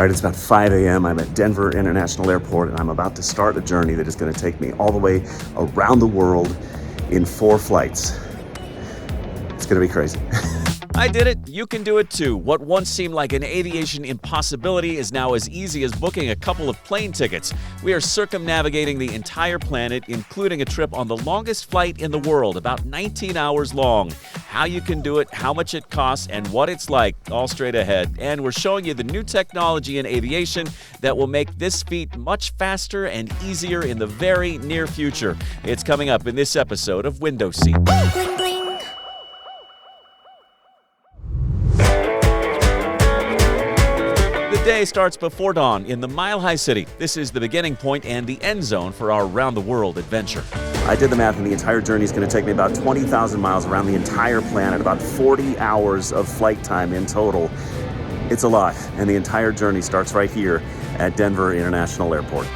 All right, it's about 5 a.m. I'm at Denver International Airport, and I'm about to start a journey that is going to take me all the way around the world in 4 flights. It's going to be crazy. I did it. You can do it too. What once seemed like an aviation impossibility is now as easy as booking a couple of plane tickets. We are circumnavigating the entire planet, including a trip on the longest flight in the world, about 19 hours long. How you can do it, how much it costs, and what it's like, all straight ahead. And we're showing you the new technology in aviation that will make this feat much faster and easier in the very near future. It's coming up in this episode of Window Seat. Bling, bling. The day starts before dawn in the Mile High City. This is the beginning point and the end zone for our round-the-world adventure. I did the math, and the entire journey is going to take me about 20,000 miles around the entire planet, about 40 hours of flight time in total. It's a lot, and the entire journey starts right here at Denver International Airport.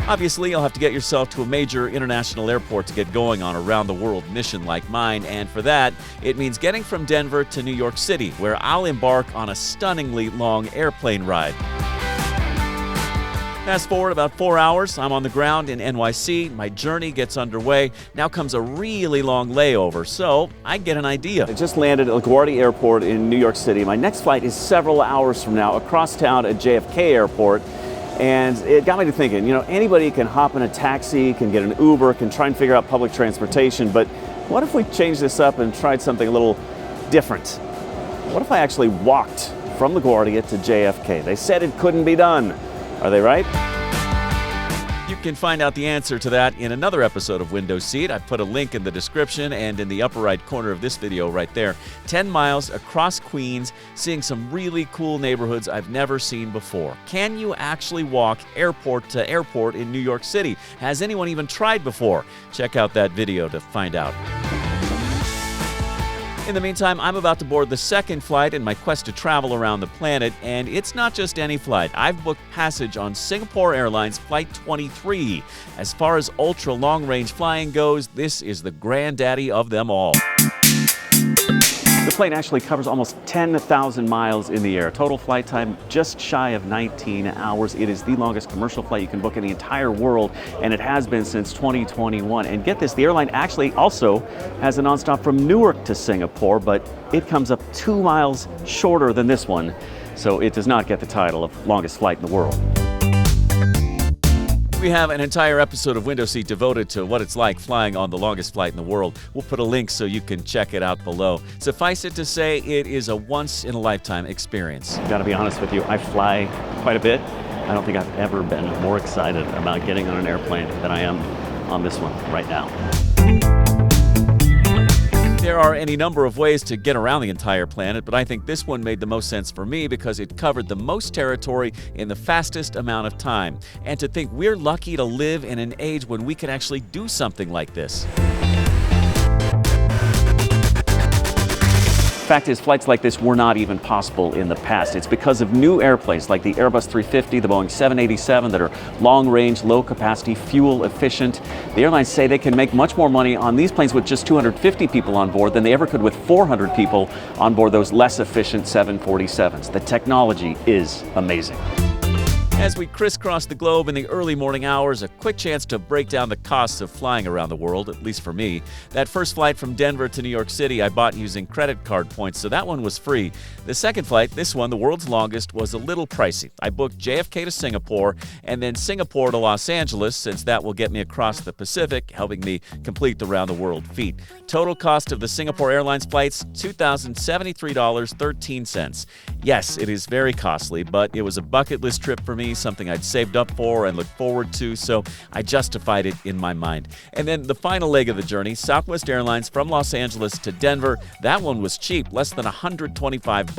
Obviously, you'll have to get yourself to a major international airport to get going on a round-the-world mission like mine, and for that, it means getting from Denver to New York City, where I'll embark on a stunningly long airplane ride. Fast forward about 4 hours, I'm on the ground in NYC, my journey gets underway. Now comes a really long layover, so I get an idea. I just landed at LaGuardia Airport in New York City. My next flight is several hours from now across town at JFK Airport. And it got me to thinking, anybody can hop in a taxi, can get an Uber, can try and figure out public transportation, but what if we changed this up and tried something a little different? What if I actually walked from LaGuardia to JFK? They said it couldn't be done. Are they right? You can find out the answer to that in another episode of Window Seat. I put a link in the description and in the upper right corner of this video right there. 10 miles across Queens, seeing some really cool neighborhoods I've never seen before. Can you actually walk airport to airport in New York City? Has anyone even tried before? Check out that video to find out. In the meantime, I'm about to board the second flight in my quest to travel around the planet, and it's not just any flight. I've booked passage on Singapore Airlines Flight 23. As far as ultra-long-range flying goes, this is the granddaddy of them all. The plane actually covers almost 10,000 miles in the air. Total flight time just shy of 19 hours. It is the longest commercial flight you can book in the entire world, and it has been since 2021. And get this, the airline actually also has a nonstop from Newark to Singapore, but it comes up 2 miles shorter than this one, so it does not get the title of longest flight in the world. We have an entire episode of Window Seat devoted to what it's like flying on the longest flight in the world. We'll put a link so you can check it out below. Suffice it to say, it is a once-in-a-lifetime experience. Gotta be honest with you, I fly quite a bit. I don't think I've ever been more excited about getting on an airplane than I am on this one right now. There are any number of ways to get around the entire planet, but I think this one made the most sense for me because it covered the most territory in the fastest amount of time. And to think we're lucky to live in an age when we can actually do something like this. Fact is, flights like this were not even possible in the past. It's because of new airplanes like the Airbus 350, the Boeing 787 that are long-range, low-capacity, fuel-efficient. The airlines say they can make much more money on these planes with just 250 people on board than they ever could with 400 people on board those less efficient 747s. The technology is amazing. As we crisscross the globe in the early morning hours, a quick chance to break down the costs of flying around the world, at least for me. That first flight from Denver to New York City I bought using credit card points, so that one was free. The second flight, this one, the world's longest, was a little pricey. I booked JFK to Singapore and then Singapore to Los Angeles, since that will get me across the Pacific, helping me complete the round-the-world feat. Total cost of the Singapore Airlines flights, $2,073.13. Yes, it is very costly, but it was a bucket list trip for me, something I'd saved up for and looked forward to, so I justified it in my mind. And then the final leg of the journey, Southwest Airlines from Los Angeles to Denver. That one was cheap, less than $125.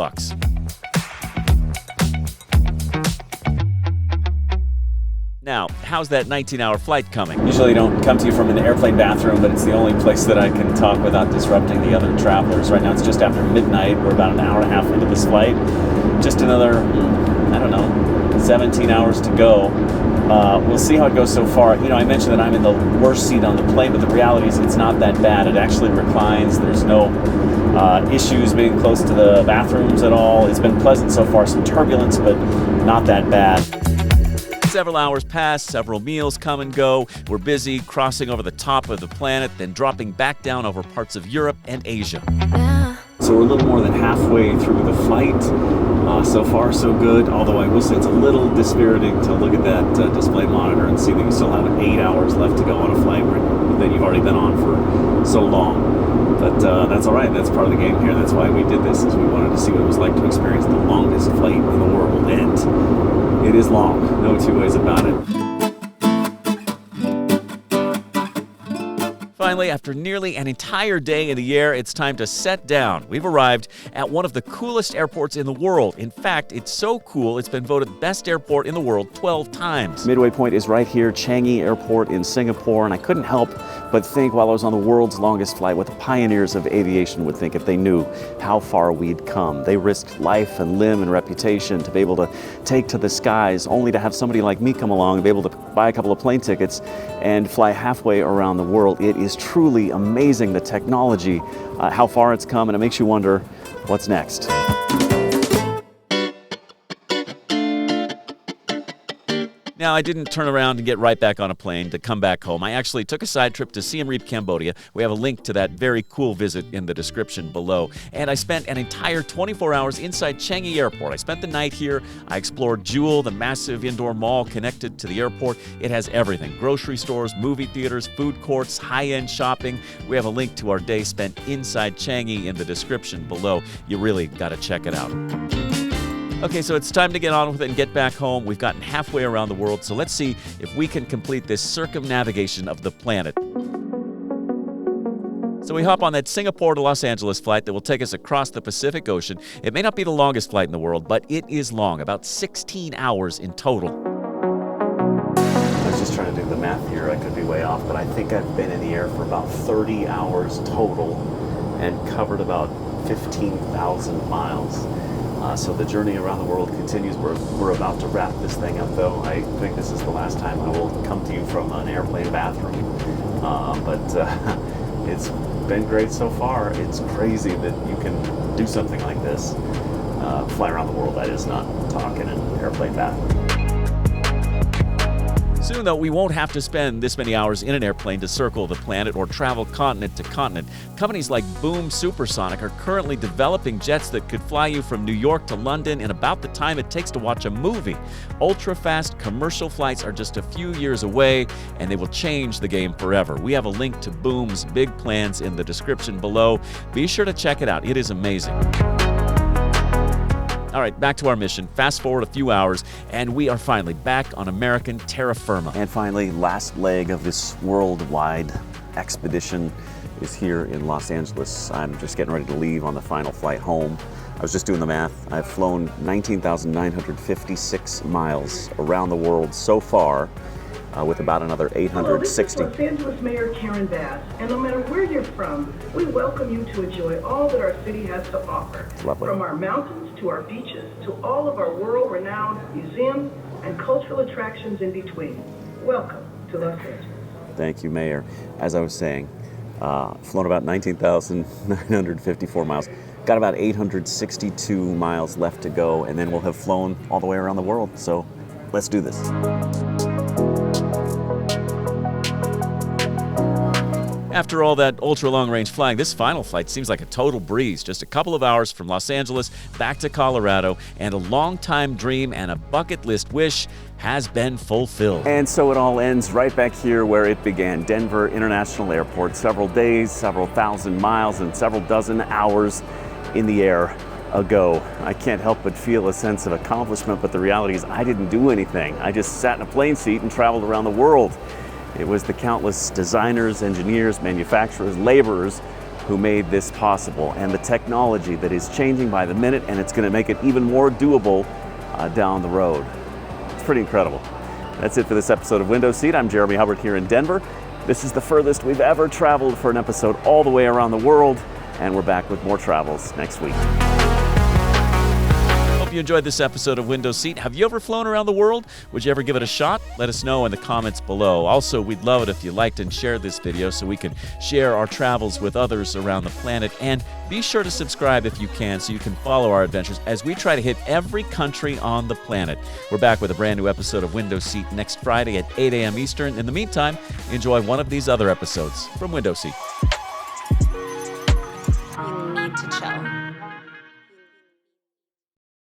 Now, how's that 19-hour flight coming? Usually don't come to you from an airplane bathroom, but it's the only place that I can talk without disrupting the other travelers. Right now it's just after midnight. We're about an hour and a half into this flight. Just another, 17 hours to go. We'll see how it goes so far. I mentioned that I'm in the worst seat on the plane, but the reality is it's not that bad. It actually reclines. There's no issues being close to the bathrooms at all. It's been pleasant so far, some turbulence, but not that bad. Several hours pass, several meals come and go. We're busy crossing over the top of the planet, then dropping back down over parts of Europe and Asia. So we're a little more than halfway through the flight. So far, so good, although I will say it's a little dispiriting to look at that display monitor and see that you still have 8 hours left to go on a flight that you've already been on for so long. But that's all right. That's part of the game here. That's why we did this, is we wanted to see what it was like to experience the longest flight in the world. And it is long. No two ways about it. Finally, after nearly an entire day in the air, it's time to set down. We've arrived at one of the coolest airports in the world. In fact, it's so cool, it's been voted best airport in the world 12 times. Midway point is right here, Changi Airport in Singapore, and I couldn't help but think while I was on the world's longest flight what the pioneers of aviation would think if they knew how far we'd come. They risked life and limb and reputation to be able to take to the skies, only to have somebody like me come along and be able to buy a couple of plane tickets and fly halfway around the world. It is truly amazing, the technology, how far it's come, and it makes you wonder what's next. Now, I didn't turn around and get right back on a plane to come back home. I actually took a side trip to Siem Reap, Cambodia. We have a link to that very cool visit in the description below. And I spent an entire 24 hours inside Changi Airport. I spent the night here. I explored Jewel, the massive indoor mall connected to the airport. It has everything: grocery stores, movie theaters, food courts, high-end shopping. We have a link to our day spent inside Changi in the description below. You really got to check it out. Okay, so it's time to get on with it and get back home. We've gotten halfway around the world, so let's see if we can complete this circumnavigation of the planet. So we hop on that Singapore to Los Angeles flight that will take us across the Pacific Ocean. It may not be the longest flight in the world, but it is long, about 16 hours in total. I was just trying to do the math here. I could be way off, but I think I've been in the air for about 30 hours total and covered about 15,000 miles. So the journey around the world continues. We're about to wrap this thing up, though. I think this is the last time I will come to you from an airplane bathroom. But it's been great so far. It's crazy that you can do something like this. Fly around the world, that is, not talk in an airplane bathroom. Soon, though, we won't have to spend this many hours in an airplane to circle the planet or travel continent to continent. Companies like Boom Supersonic are currently developing jets that could fly you from New York to London in about the time it takes to watch a movie. Ultra-fast commercial flights are just a few years away, and they will change the game forever. We have a link to Boom's big plans in the description below. Be sure to check it out. It is amazing. All right, back to our mission. Fast forward a few hours, and we are finally back on American terra firma. And finally, last leg of this worldwide expedition is here in Los Angeles. I'm just getting ready to leave on the final flight home. I was just doing the math. I've flown 19,956 miles around the world so far, with about another 860. Hello, this is Los Angeles Mayor Karen Bass, and no matter where you're from, we welcome you to enjoy all that our city has to offer. Lovely. From our mountains to our beaches, to all of our world-renowned museums and cultural attractions in between. Welcome to Los Angeles. Thank you, Mayor. As I was saying, flown about 19,954 miles. Got about 862 miles left to go, and then we'll have flown all the way around the world. So let's do this. After all that ultra-long-range flying, this final flight seems like a total breeze. Just a couple of hours from Los Angeles back to Colorado, and a long-time dream and a bucket list wish has been fulfilled. And so it all ends right back here where it began, Denver International Airport. Several days, several thousand miles, and several dozen hours in the air ago. I can't help but feel a sense of accomplishment, but the reality is I didn't do anything. I just sat in a plane seat and traveled around the world. It was the countless designers, engineers, manufacturers, laborers who made this possible, and the technology that is changing by the minute, and it's going to make it even more doable down the road. It's pretty incredible. That's it for this episode of Window Seat. I'm Jeremy Hubbard here in Denver. This is the furthest we've ever traveled for an episode all the way around the world, and we're back with more travels next week. Hope you enjoyed this episode of Window Seat. Have you ever flown around the world? Would you ever give it a shot? Let us know in the comments below. Also, we'd love it if you liked and shared this video so we can share our travels with others around the planet. And be sure to subscribe if you can so you can follow our adventures as we try to hit every country on the planet. We're back with a brand new episode of Window Seat next Friday at 8 a.m. Eastern. In the meantime, enjoy one of these other episodes from Window Seat. You need to chill.